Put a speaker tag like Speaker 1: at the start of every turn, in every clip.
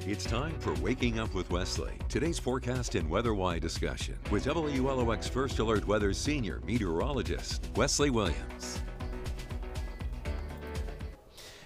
Speaker 1: It's time for Waking Up with Wesley. Today's forecast and weather-wide discussion with WLOX First Alert Weather's senior meteorologist, Wesley Williams.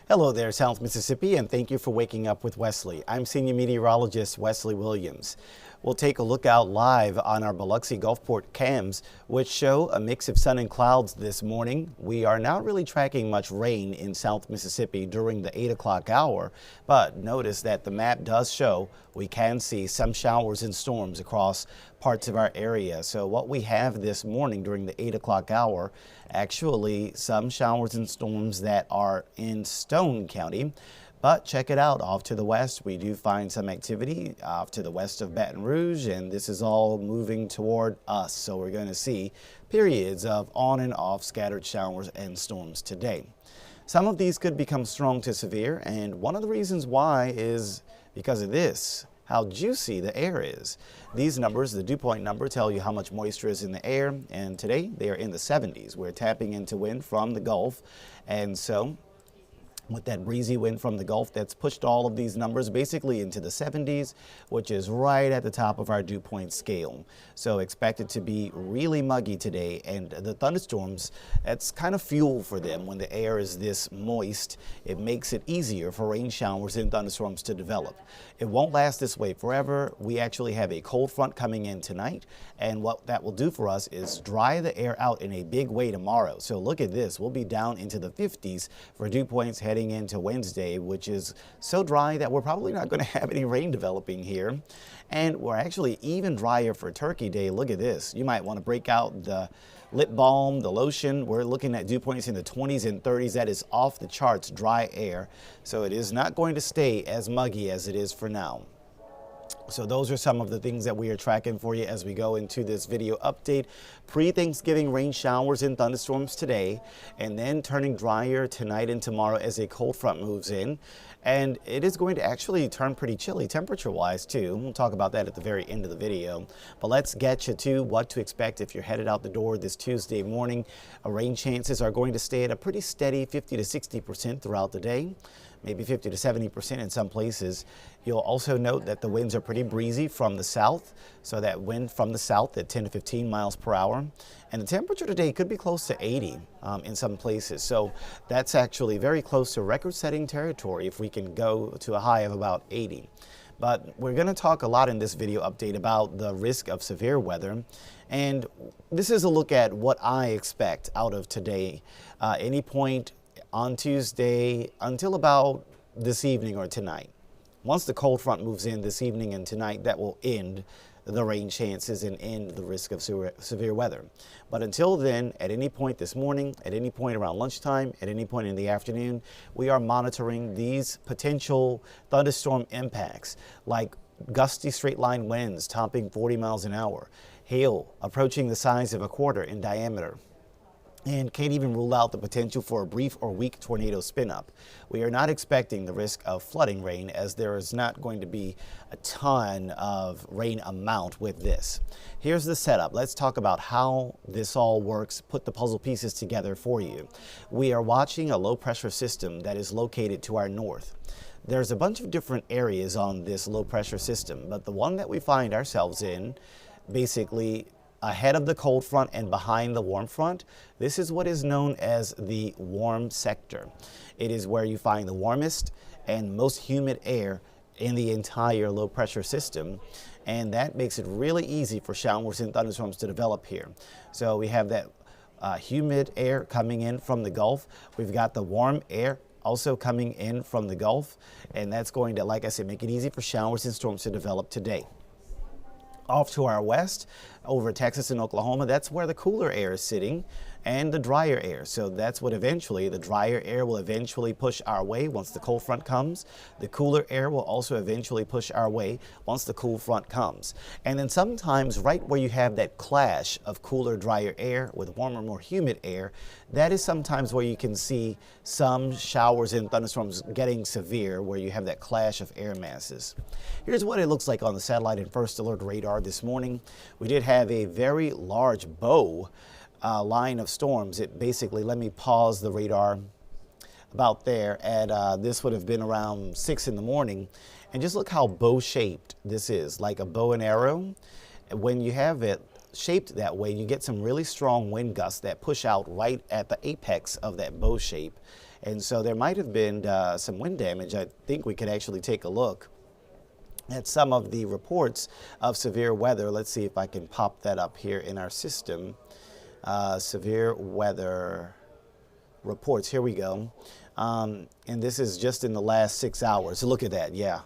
Speaker 2: Hello there, South Mississippi, and thank you for waking up with Wesley. I'm senior meteorologist Wesley Williams. We'll take a look out live on our Biloxi Gulfport cams, which show a mix of sun and clouds this morning. We are not really tracking much rain in South Mississippi during the 8 o'clock hour, but notice that the map does show we can see some showers and storms across parts of our area. So what we have this morning during the 8 o'clock hour, actually some showers and storms that are in Stone County. But check it out, off to the west, we do find some activity off to the west of Baton Rouge, and this is all moving toward us. So we're going to see periods of on and off scattered showers and storms today. Some of these could become strong to severe, and one of the reasons why is because of this, how juicy the air is. These numbers, the dew point number, tell you how much moisture is in the air, and today they are in the 70s. We're tapping into wind from the Gulf, and so with that breezy wind from the Gulf, that's pushed all of these numbers basically into the 70s, which is right at the top of our dew point scale. So expect it to be really muggy today, and the thunderstorms, that's kind of fuel for them. When the air is this moist, it makes it easier for rain showers and thunderstorms to develop. It won't last this way forever. We actually have a cold front coming in tonight, and what that will do for us is dry the air out in a big way tomorrow. So look at this, we'll be down into the 50s for dew points heading into Wednesday, which is so dry that we're probably not going to have any rain developing here. And we're actually even drier for Turkey Day. Look at this. You might want to break out the lip balm, the lotion. We're looking at dew points in the 20s and 30s. That is off the charts dry air. So it is not going to stay as muggy as it is for now. So those are some of the things that we are tracking for you as we go into this video update. Pre-Thanksgiving rain showers and thunderstorms today, and then turning drier tonight and tomorrow as a cold front moves in. And it is going to actually turn pretty chilly temperature-wise too. We'll talk about that at the very end of the video. But let's get you to what to expect if you're headed out the door this Tuesday morning. Rain chances are going to stay at a pretty steady 50 to 60% throughout the day. Maybe 50 to 70% in some places. You'll also note that the winds are pretty breezy from the south, so that wind from the south at 10 to 15 miles per hour. And the temperature today could be close to 80 in some places. So that's actually very close to record-setting territory if we can go to a high of about 80. But we're going to talk a lot in this video update about the risk of severe weather. And this is a look at what I expect out of today. Any point on Tuesday until about this evening or tonight. Once the cold front moves in this evening and tonight, that will end the rain chances and end the risk of severe weather. But until then, at any point this morning, at any point around lunchtime, at any point in the afternoon, we are monitoring these potential thunderstorm impacts like gusty straight line winds topping 40 miles an hour, hail approaching the size of a quarter in diameter, and can't even rule out the potential for a brief or weak tornado spin-up. We are not expecting the risk of flooding rain, as there is not going to be a ton of rain amount with this. Here's the setup. Let's talk about how this all works, put the puzzle pieces together for you. We are watching a low pressure system that is located to our north. There's a bunch of different areas on this low pressure system, but the one that we find ourselves in, basically ahead of the cold front and behind the warm front, this is what is known as the warm sector. It is where you find the warmest and most humid air in the entire low pressure system, and that makes it really easy for showers and thunderstorms to develop here. So we have that humid air coming in from the Gulf. We've got the warm air also coming in from the Gulf, and that's going to, like I said, make it easy for showers and storms to develop today. Off to our west, over Texas and Oklahoma, that's where the cooler air is sitting, and the drier air. So that's what eventually, the drier air will eventually push our way once the cold front comes. The cooler air will also eventually push our way once the cool front comes. And then sometimes right where you have that clash of cooler, drier air with warmer, more humid air, that is sometimes where you can see some showers and thunderstorms getting severe, where you have that clash of air masses. Here's what it looks like on the satellite and first alert radar this morning. We did have a very large bow line of storms. It basically, let me pause the radar about there, and this would have been around 6 in the morning, And just look how bow-shaped this is, like a bow and arrow. When you have it shaped that way, you get some really strong wind gusts that push out right at the apex of that bow shape. And so there might have been some wind damage. I think we could actually take a look at some of the reports of severe weather. Let's see if I can pop that up here in our system. Severe weather reports, here we go. And this is just in the last 6 hours. So look at that, yeah.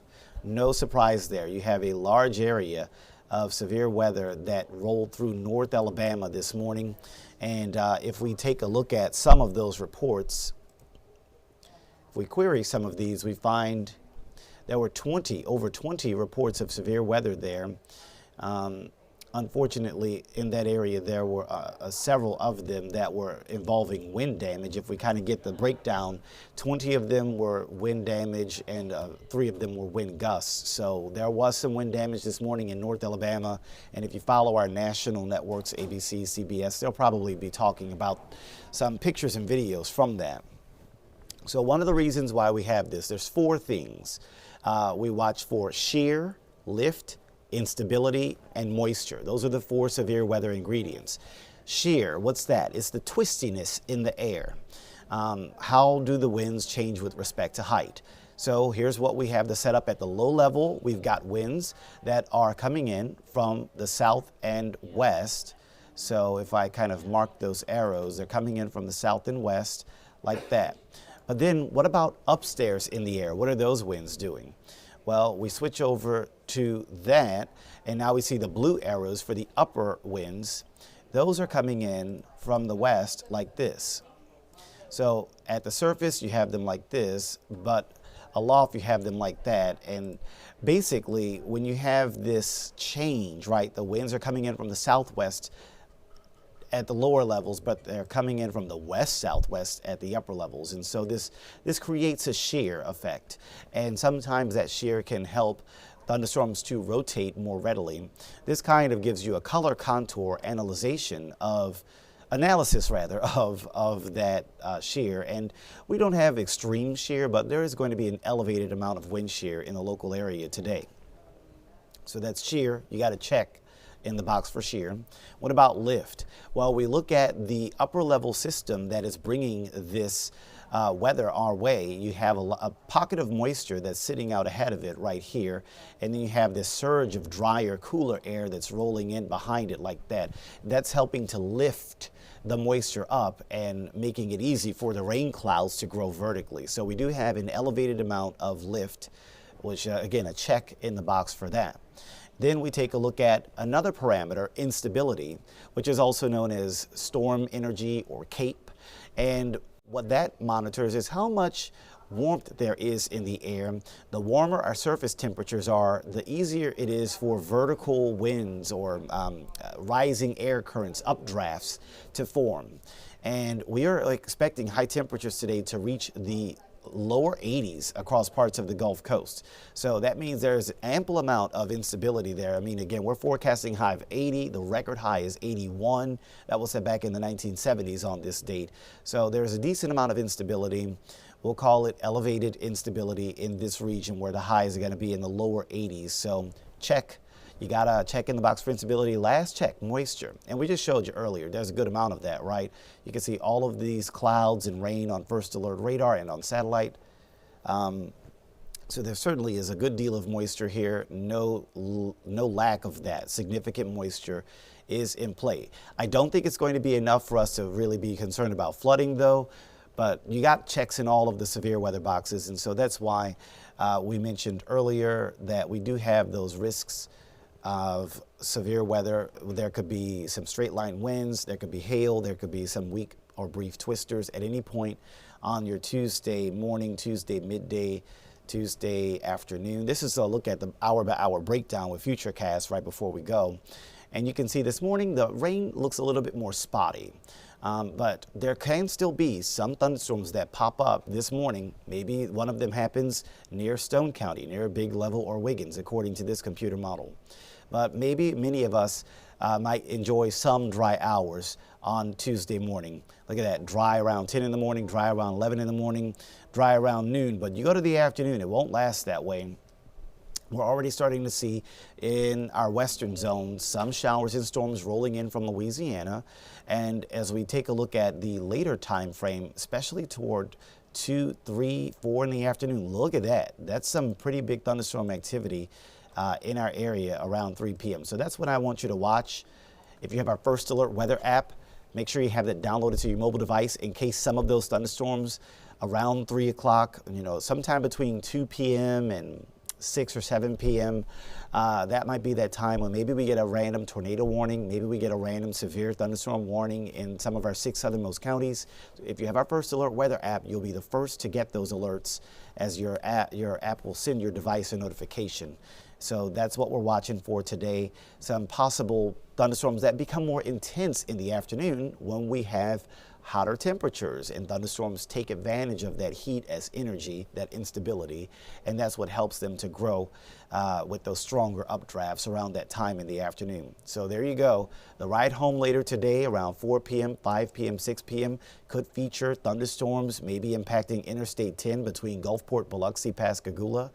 Speaker 2: No surprise there. You have a large area of severe weather that rolled through North Alabama this morning. And if we take a look at some of those reports, if we query some of these, we find there were over 20 reports of severe weather there. Unfortunately, in that area, there were several of them that were involving wind damage. If we kind of get the breakdown, 20 of them were wind damage and 3 of them were wind gusts. So there was some wind damage this morning in North Alabama. And if you follow our national networks, ABC, CBS, they'll probably be talking about some pictures and videos from that. So one of the reasons why we have this, there's 4 things. We watch for shear, lift, instability, and moisture. Those are the 4 severe weather ingredients. Shear, what's that? It's the twistiness in the air. How do the winds change with respect to height? So here's what we have the setup at the low level. We've got winds that are coming in from the south and west. So if I kind of mark those arrows, they're coming in from the south and west like that. But then what about upstairs in the air? What are those winds doing? Well, we switch over to that, and now we see the blue arrows for the upper winds. Those are coming in from the west like this. So at the surface, you have them like this, but aloft, you have them like that. And basically, when you have this change, right, the winds are coming in from the southwest at the lower levels, but they're coming in from the west-southwest at the upper levels. And so this creates a shear effect. And sometimes that shear can help thunderstorms to rotate more readily. This kind of gives you a color contour analysis of that shear. And we don't have extreme shear, but there is going to be an elevated amount of wind shear in the local area today. So that's shear. You got to check in the box for shear. What about lift? Well, we look at the upper level system that is bringing this weather our way. You have a pocket of moisture that's sitting out ahead of it right here, and then you have this surge of drier, cooler air that's rolling in behind it like that. That's helping to lift the moisture up and making it easy for the rain clouds to grow vertically. So we do have an elevated amount of lift, which again, a check in the box for that. Then we take a look at another parameter, instability, which is also known as storm energy or CAPE. And what that monitors is how much warmth there is in the air. The warmer our surface temperatures are, the easier it is for vertical winds or rising air currents, updrafts to form. And we are expecting high temperatures today to reach the lower 80s across parts of the Gulf Coast. So that means there's ample amount of instability there. I mean, again, we're forecasting high of 80. The record high is 81. That was set back in the 1970s on this date. So there's a decent amount of instability. We'll call it elevated instability in this region where the highs are going to be in the lower 80s. So check. You got to check in the box for instability. Last check, moisture. And we just showed you earlier, there's a good amount of that, right? You can see all of these clouds and rain on first alert radar and on satellite. So there certainly is a good deal of moisture here. No lack of that. Significant moisture is in play. I don't think it's going to be enough for us to really be concerned about flooding, though. But you got checks in all of the severe weather boxes. And so that's why we mentioned earlier that we do have those risks of severe weather. There could be some straight line winds, there could be hail, there could be some weak or brief twisters at any point on your Tuesday morning, Tuesday midday, Tuesday afternoon. This is a look at the hour by hour breakdown with Futurecast right before we go. And you can see this morning the rain looks a little bit more spotty. But there can still be some thunderstorms that pop up this morning. Maybe one of them happens near Stone County, near Big Level or Wiggins, according to this computer model. But maybe many of us might enjoy some dry hours on Tuesday morning. Look at that, dry around 10 in the morning, dry around 11 in the morning, dry around noon. But you go to the afternoon, it won't last that way. We're already starting to see in our western zone some showers and storms rolling in from Louisiana. And as we take a look at the later time frame, especially toward 2, 3, 4 in the afternoon, look at that. That's some pretty big thunderstorm activity in our area around 3 p.m. So that's what I want you to watch. If you have our First Alert weather app, make sure you have that downloaded to your mobile device in case some of those thunderstorms around 3 o'clock, sometime between 2 p.m. and 6 or 7 p.m. That might be that time when maybe we get a random tornado warning, maybe we get a random severe thunderstorm warning in some of our 6 southernmost counties. If you have our First Alert weather app, you'll be the first to get those alerts as your app will send your device a notification. So that's what we're watching for today. Some possible thunderstorms that become more intense in the afternoon when we have hotter temperatures, and thunderstorms take advantage of that heat as energy, that instability, and that's what helps them to grow with those stronger updrafts around that time in the afternoon. So there you go. The ride home later today around 4 p.m., 5 p.m., 6 p.m. could feature thunderstorms maybe impacting Interstate 10 between Gulfport, Biloxi, Pascagoula.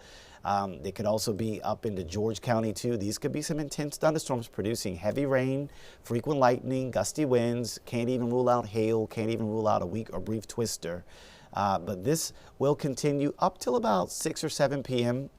Speaker 2: They could also be up into George County too. These could be some intense thunderstorms producing heavy rain, frequent lightning, gusty winds. Can't even rule out hail, can't even rule out a weak or brief twister. But this will continue up till about 6 or 7 p.m.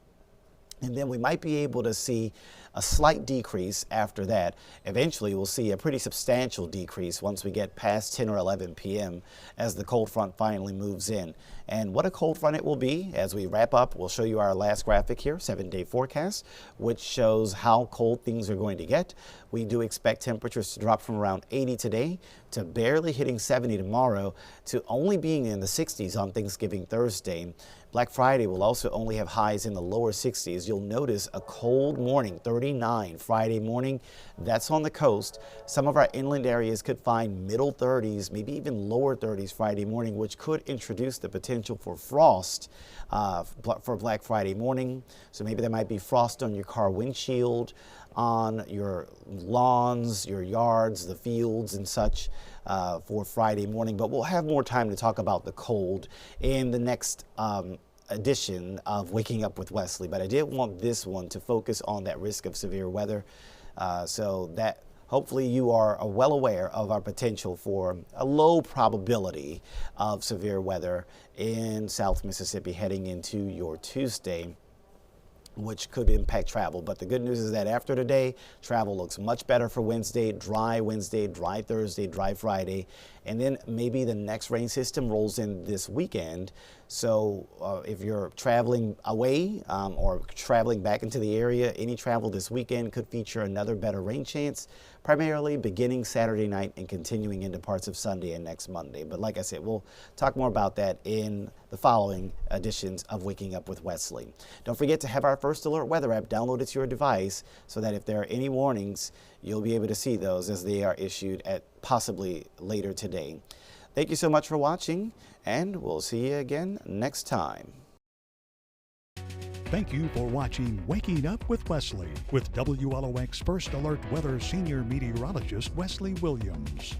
Speaker 2: And then we might be able to see a slight decrease after that. Eventually, we'll see a pretty substantial decrease once we get past 10 or 11 p.m. as the cold front finally moves in. And what a cold front it will be. As we wrap up, we'll show you our last graphic here, 7-day forecast, which shows how cold things are going to get. We do expect temperatures to drop from around 80 today to barely hitting 70 tomorrow to only being in the 60s on Thanksgiving Thursday. Black Friday will also only have highs in the lower 60s. You'll notice a cold morning, 39 Friday morning. That's on the coast. Some of our inland areas could find middle 30s, maybe even lower 30s Friday morning, which could introduce the potential for frost for Black Friday morning. So maybe there might be frost on your car windshield, on your lawns, your yards, the fields and such for Friday morning. But we'll have more time to talk about the cold in the next edition of Waking Up with Wesley. But I did want this one to focus on that risk of severe weather so that hopefully you are well aware of our potential for a low probability of severe weather in South Mississippi heading into your Tuesday, which could impact travel. But the good news is that after today, travel looks much better for Wednesday, dry Thursday, dry Friday, and then maybe the next rain system rolls in this weekend. So if you're traveling away or traveling back into the area, any travel this weekend could feature another better rain chance, primarily beginning Saturday night and continuing into parts of Sunday and next Monday. But like I said, we'll talk more about that in the following editions of Waking Up with Wesley. Don't forget to have our First Alert weather app downloaded to your device so that if there are any warnings, you'll be able to see those as they are issued at possibly later today. Thank you so much for watching, and we'll see you again next time.
Speaker 3: Thank you for watching Waking Up with Wesley with WLOX First Alert Weather Senior Meteorologist Wesley Williams.